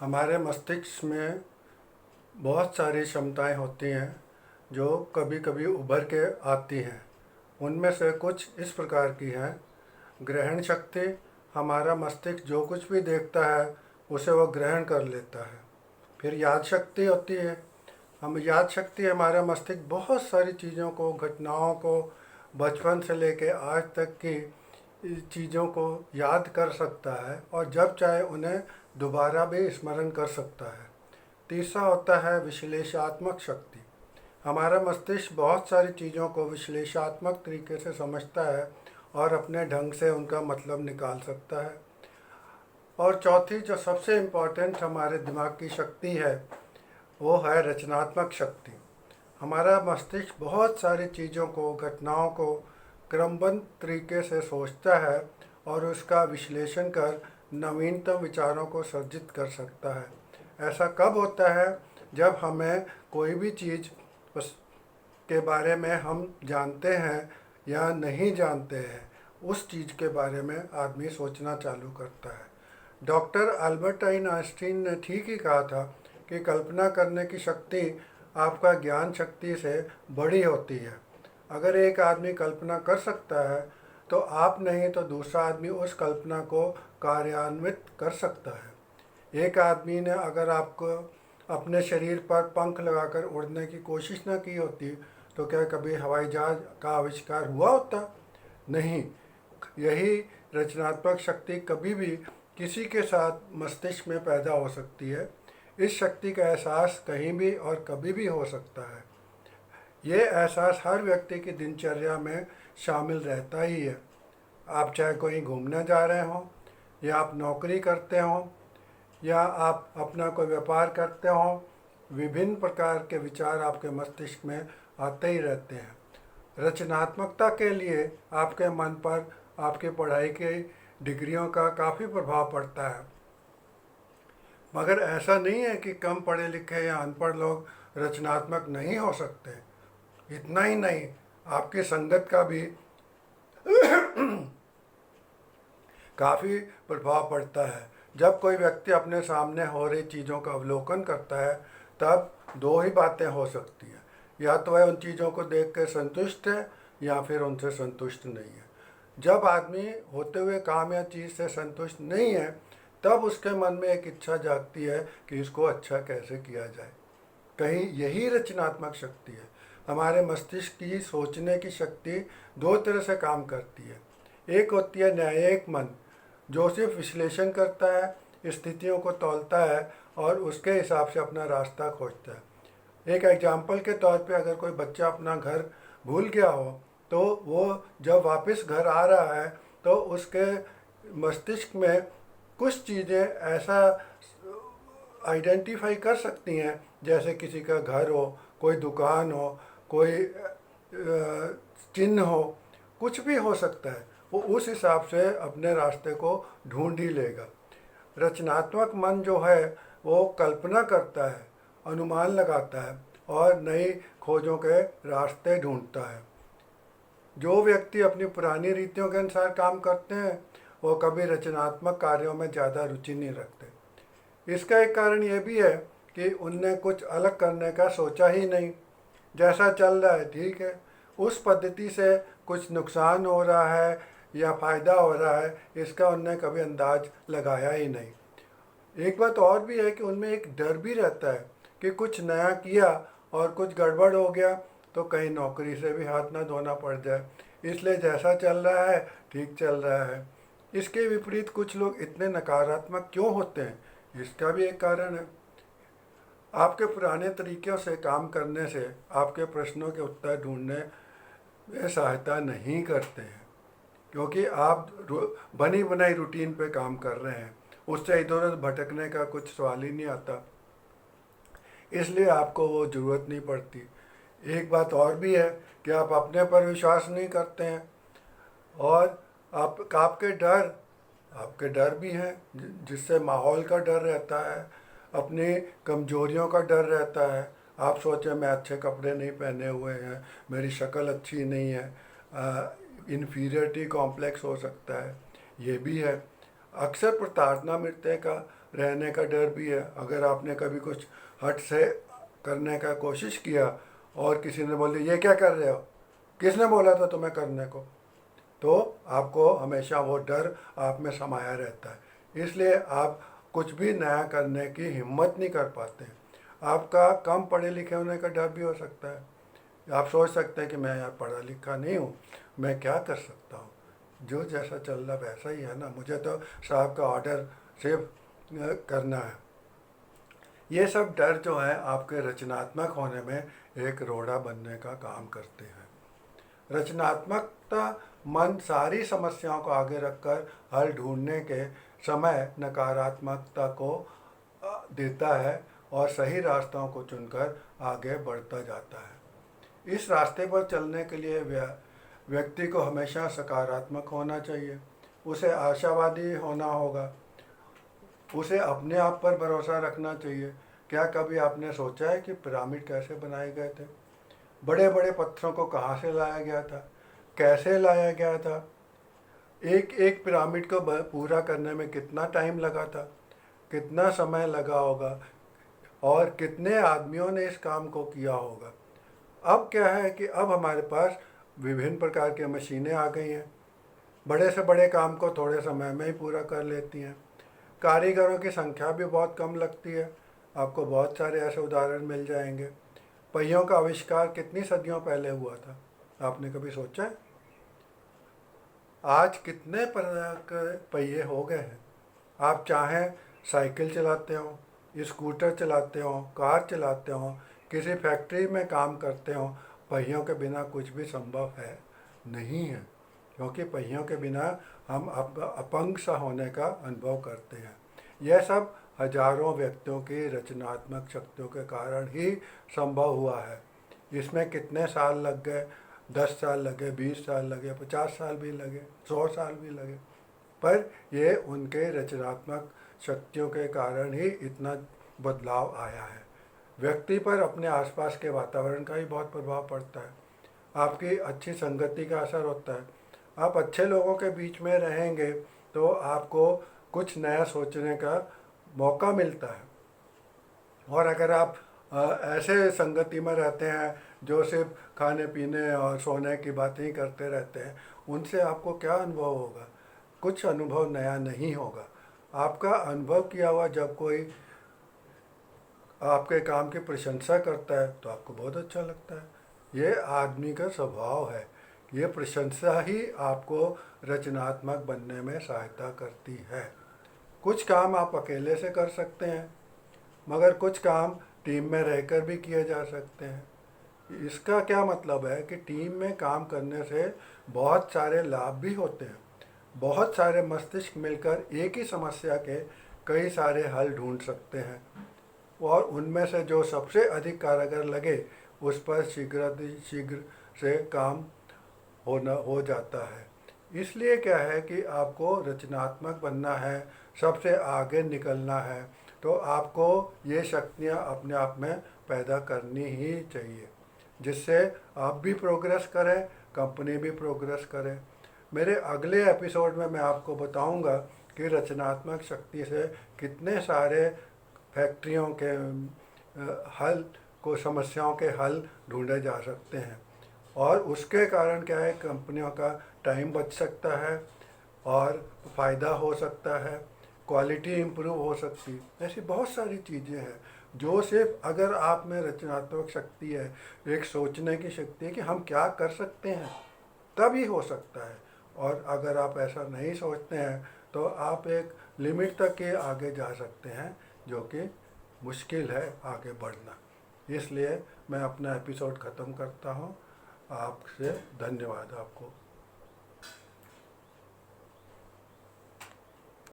हमारे मस्तिष्क में बहुत सारी क्षमताएं होती हैं जो कभी कभी उभर के आती हैं। उनमें से कुछ इस प्रकार की हैं। ग्रहण शक्ति। हमारा मस्तिष्क जो कुछ भी देखता है उसे वह ग्रहण कर लेता है। फिर याद शक्ति होती है। हम याद शक्ति हमारा मस्तिष्क बहुत सारी चीज़ों को, घटनाओं को बचपन से लेके आज तक की चीज़ों को याद कर सकता है और जब चाहे उन्हें दोबारा भी स्मरण कर सकता है। तीसरा होता है विश्लेषणात्मक शक्ति। हमारा मस्तिष्क बहुत सारी चीज़ों को विश्लेषणात्मक तरीके से समझता है और अपने ढंग से उनका मतलब निकाल सकता है। और चौथी जो सबसे इम्पोर्टेंट हमारे दिमाग की शक्ति है वो है रचनात्मक शक्ति। हमारा मस्तिष्क बहुत सारी चीज़ों को, घटनाओं को क्रमबद्ध तरीके से सोचता है और उसका विश्लेषण कर नवीनतम विचारों को सर्जित कर सकता है। ऐसा कब होता है? जब हमें कोई भी चीज़ के बारे में हम जानते हैं या नहीं जानते हैं, उस चीज़ के बारे में आदमी सोचना चालू करता है। डॉक्टर अल्बर्ट आइंस्टीन ने ठीक ही कहा था कि कल्पना करने की शक्ति आपका ज्ञान शक्ति से बड़ी होती है। अगर एक आदमी कल्पना कर सकता है तो आप नहीं तो दूसरा आदमी उस कल्पना को कार्यान्वित कर सकता है। एक आदमी ने अगर आपको अपने शरीर पर पंख लगाकर उड़ने की कोशिश ना की होती तो क्या कभी हवाई जहाज़ का आविष्कार हुआ होता? नहीं। यही रचनात्मक शक्ति कभी भी किसी के साथ मस्तिष्क में पैदा हो सकती है। इस शक्ति का एहसास कहीं भी और कभी भी हो सकता है। ये एहसास हर व्यक्ति की दिनचर्या में शामिल रहता ही है। आप चाहे कहीं घूमने जा रहे हों, या आप नौकरी करते हों, या आप अपना कोई व्यापार करते हों, विभिन्न प्रकार के विचार आपके मस्तिष्क में आते ही रहते हैं। रचनात्मकता के लिए आपके मन पर आपकी पढ़ाई की डिग्रियों का काफ़ी प्रभाव पड़ता है, मगर ऐसा नहीं है कि कम पढ़े लिखे या अनपढ़ लोग रचनात्मक नहीं हो सकते। इतना ही नहीं, आपकी संगत का भी काफ़ी प्रभाव पड़ता है। जब कोई व्यक्ति अपने सामने हो रही चीज़ों का अवलोकन करता है तब दो ही बातें हो सकती हैं। या तो वह उन चीज़ों को देख कर संतुष्ट है या फिर उनसे संतुष्ट नहीं है। जब आदमी होते हुए काम या चीज़ से संतुष्ट नहीं है तब उसके मन में एक इच्छा जागती है कि इसको अच्छा कैसे किया जाए। कहीं यही रचनात्मक शक्ति है। हमारे मस्तिष्क की सोचने की शक्ति दो तरह से काम करती है। एक होती है न्यायिक मन, जो सिर्फ विश्लेषण करता है, स्थितियों को तौलता है और उसके हिसाब से अपना रास्ता खोजता है। एक एग्जाम्पल के तौर पे अगर कोई बच्चा अपना घर भूल गया हो तो वो जब वापस घर आ रहा है तो उसके मस्तिष्क में कुछ चीज़ें ऐसा आइडेंटिफाई कर सकती हैं, जैसे किसी का घर हो, कोई दुकान हो, कोई चिन्ह हो, कुछ भी हो सकता है। वो उस हिसाब से अपने रास्ते को ढूंढ ही लेगा। रचनात्मक मन जो है वो कल्पना करता है, अनुमान लगाता है और नई खोजों के रास्ते ढूंढता है। जो व्यक्ति अपनी पुरानी रीतियों के अनुसार काम करते हैं वो कभी रचनात्मक कार्यों में ज़्यादा रुचि नहीं रखते। इसका एक कारण ये भी है कि उनने कुछ अलग करने का सोचा ही नहीं। जैसा चल रहा है ठीक है, उस पद्धति से कुछ नुकसान हो रहा है या फ़ायदा हो रहा है इसका उनने कभी अंदाज लगाया ही नहीं। एक बात और भी है कि उनमें एक डर भी रहता है कि कुछ नया किया और कुछ गड़बड़ हो गया तो कहीं नौकरी से भी हाथ ना धोना पड़ जाए, इसलिए जैसा चल रहा है ठीक चल रहा है। इसके विपरीत कुछ लोग इतने नकारात्मक क्यों होते हैं, इसका भी एक कारण है। आपके पुराने तरीक़ों से काम करने से आपके प्रश्नों के उत्तर ढूंढने में सहायता नहीं करते हैं, क्योंकि आप बनी बनाई रूटीन पे काम कर रहे हैं, उससे इधर उधर भटकने का कुछ सवाल ही नहीं आता, इसलिए आपको वो ज़रूरत नहीं पड़ती। एक बात और भी है कि आप अपने पर विश्वास नहीं करते हैं और आपके डर भी हैं, जिससे माहौल का डर रहता है, अपनी कमजोरियों का डर रहता है। आप सोचें मैं अच्छे कपड़े नहीं पहने हुए हैं, मेरी शक्ल अच्छी नहीं है, इन्फीरियरिटी कॉम्प्लेक्स हो सकता है, ये भी है। अक्सर प्रताड़ना मृत्यु का रहने का डर भी है। अगर आपने कभी कुछ हट से करने का कोशिश किया और किसी ने बोल दिया ये क्या कर रहे हो, किसने बोला था तुम्हें करने को, तो आपको हमेशा वो डर आप में समाया रहता है। इसलिए आप कुछ भी नया करने की हिम्मत नहीं कर पाते। आपका कम पढ़े लिखे होने का डर भी हो सकता है। आप सोच सकते हैं कि मैं यार पढ़ा लिखा नहीं हूँ, मैं क्या कर सकता हूँ, जो जैसा चल रहा वैसा ही है ना, मुझे तो साहब का ऑर्डर सिर्फ करना है। ये सब डर जो है आपके रचनात्मक होने में एक रोड़ा बनने का काम करते हैं। रचनात्मकता मन सारी समस्याओं को आगे रखकर हल ढूंढने के समय नकारात्मकता को देता है और सही रास्तों को चुनकर आगे बढ़ता जाता है। इस रास्ते पर चलने के लिए व्यक्ति को हमेशा सकारात्मक होना चाहिए, उसे आशावादी होना होगा, उसे अपने आप पर भरोसा रखना चाहिए। क्या कभी आपने सोचा है कि पिरामिड कैसे बनाए गए थे? बड़े बड़े पत्थरों को कहाँ से लाया गया था, कैसे लाया गया था, एक एक पिरामिड को पूरा करने में कितना टाइम लगा था, कितना समय लगा होगा और कितने आदमियों ने इस काम को किया होगा। अब क्या है कि अब हमारे पास विभिन्न प्रकार की मशीनें आ गई हैं, बड़े से बड़े काम को थोड़े समय में ही पूरा कर लेती हैं। कारीगरों की संख्या भी बहुत कम लगती है। आपको बहुत सारे ऐसे उदाहरण मिल जाएंगे। पहियों का आविष्कार कितनी सदियों पहले हुआ था, आपने कभी सोचा है? आज कितने पहिए हो गए हैं। आप चाहें साइकिल चलाते हो, स्कूटर चलाते हो, कार चलाते हो, किसी फैक्ट्री में काम करते हो, पहियों के बिना कुछ भी संभव है नहीं है, क्योंकि पहियों के बिना हम अपंग सा होने का अनुभव करते हैं। यह सब हजारों व्यक्तियों की रचनात्मक शक्तियों के कारण ही संभव हुआ है। इसमें कितने साल लग गए, 10 साल लगे, 20 साल लगे, 50 साल भी लगे, 100 साल भी लगे, पर ये उनके रचनात्मक शक्तियों के कारण ही इतना बदलाव आया है। व्यक्ति पर अपने आसपास के वातावरण का ही बहुत प्रभाव पड़ता है। आपकी अच्छी संगति का असर होता है। आप अच्छे लोगों के बीच में रहेंगे तो आपको कुछ नया सोचने का मौका मिलता है। और अगर आप ऐसे संगति में रहते हैं जो सिर्फ खाने पीने और सोने की बातें ही करते रहते हैं, उनसे आपको क्या अनुभव होगा? कुछ अनुभव नया नहीं होगा। आपका अनुभव किया हुआ जब कोई आपके काम की प्रशंसा करता है तो आपको बहुत अच्छा लगता है। ये आदमी का स्वभाव है। ये प्रशंसा ही आपको रचनात्मक बनने में सहायता करती है। कुछ काम आप अकेले से कर सकते हैं, मगर कुछ काम टीम में रहकर भी किए जा सकते हैं। इसका क्या मतलब है कि टीम में काम करने से बहुत सारे लाभ भी होते हैं। बहुत सारे मस्तिष्क मिलकर एक ही समस्या के कई सारे हल ढूंढ सकते हैं और उनमें से जो सबसे अधिक कारगर लगे उस पर शीघ्र से काम हो जाता है। इसलिए क्या है कि आपको रचनात्मक बनना है, सबसे आगे निकलना है, तो आपको ये शक्तियाँ अपने आप में पैदा करनी ही चाहिए, जिससे आप भी प्रोग्रेस करें, कंपनी भी प्रोग्रेस करे। मेरे अगले एपिसोड में मैं आपको बताऊंगा कि रचनात्मक शक्ति से कितने सारे फैक्ट्रियों के हल को समस्याओं के हल ढूंढे जा सकते हैं और उसके कारण क्या है, कंपनियों का टाइम बच सकता है और फ़ायदा हो सकता है, क्वालिटी इम्प्रूव हो सकती है। ऐसी बहुत सारी चीज़ें हैं जो सिर्फ अगर आप में रचनात्मक शक्ति है, एक सोचने की शक्ति है कि हम क्या कर सकते हैं, तभी हो सकता है। और अगर आप ऐसा नहीं सोचते हैं तो आप एक लिमिट तक के आगे जा सकते हैं, जो कि मुश्किल है आगे बढ़ना। इसलिए मैं अपना एपिसोड ख़त्म करता हूँ। आपसे धन्यवाद आपको।